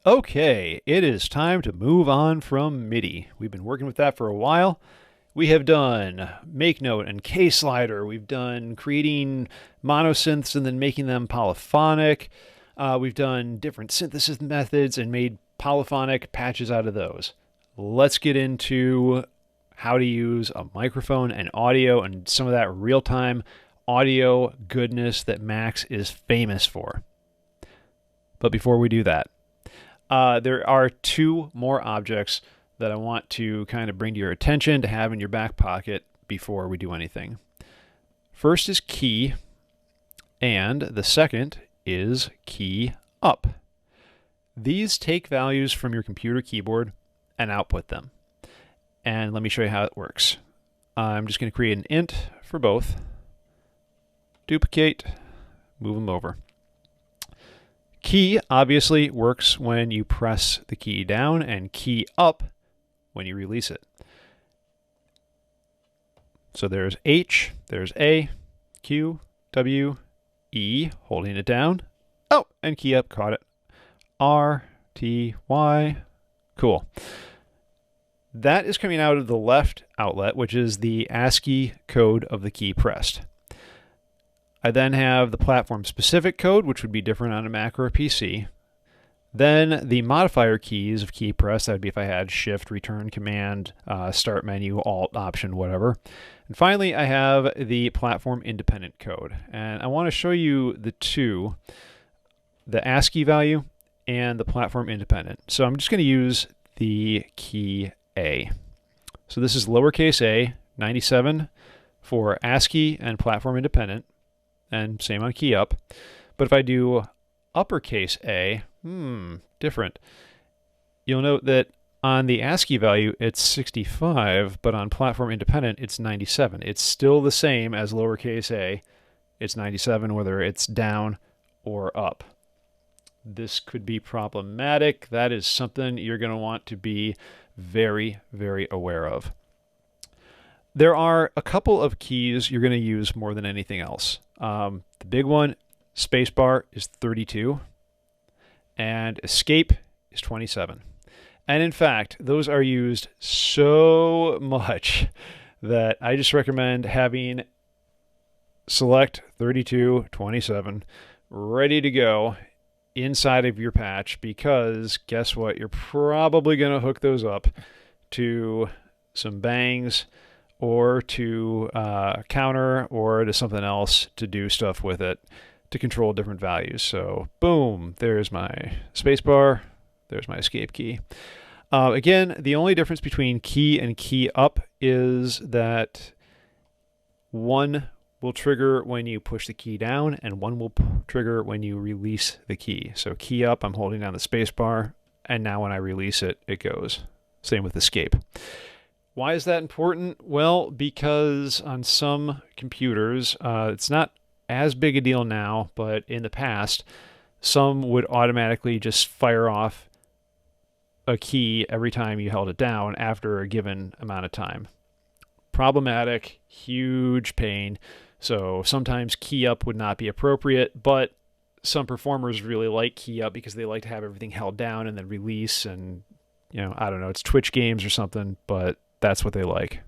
Okay, it is time to move on from MIDI. We've been working with that for a while. We have done make note and K slider. We've done creating monosynths and then making them polyphonic. We've done different synthesis methods and made polyphonic patches out of those. Let's get into how to use a microphone and audio and some of that real-time audio goodness that Max is famous for. But before we do that, there are two more objects that I want to kind of bring to your attention to have in your back pocket before we do anything. First is key, and the second is key up. These take values from your computer keyboard and output them. And let me show you how it works. I'm just going to create an int for both. Duplicate, move them over. Key obviously works when you press the key down, and key up when you release it. So there's H, there's A, Q, W, E, holding it down. Oh, and key up, caught it. R, T, Y, cool. That is coming out of the left outlet, which is the ASCII code of the key pressed. I then have the platform-specific code, which would be different on a Mac or a PC. Then the modifier keys of key press, that would be if I had Shift, Return, Command, Start Menu, Alt, Option, whatever. And finally, I have the platform-independent code. And I want to show you the two, the ASCII value and the platform-independent. So I'm just going to use the key A. So this is lowercase a, 97 for ASCII and platform-independent. And same on key up. But if I do uppercase A, different. You'll note that on the ASCII value, it's 65, but on platform independent, it's 97. It's still the same as lowercase a. It's 97, whether it's down or up. This could be problematic. That is something you're going to want to be very, very aware of. There are a couple of keys you're going to use more than anything else. The big one, Spacebar, is 32, and Escape is 27. And in fact, those are used so much that I just recommend having select 32, 27 ready to go inside of your patch, because guess what? You're probably going to hook those up to some bangs or to counter or to something else to do stuff with it to control different values. So boom, there's my spacebar, there's my escape key. Again, the only difference between key and key up is that one will trigger when you push the key down and one will trigger when you release the key. So key up, I'm holding down the spacebar, and now when I release it, it goes. Same with escape. Why is that important? Well, because on some computers, it's not as big a deal now, but in the past, some would automatically just fire off a key every time you held it down after a given amount of time. Problematic, huge pain. So sometimes key up would not be appropriate, but some performers really like key up because they like to have everything held down and then release, and I don't know, it's Twitch games or something, but that's what they like.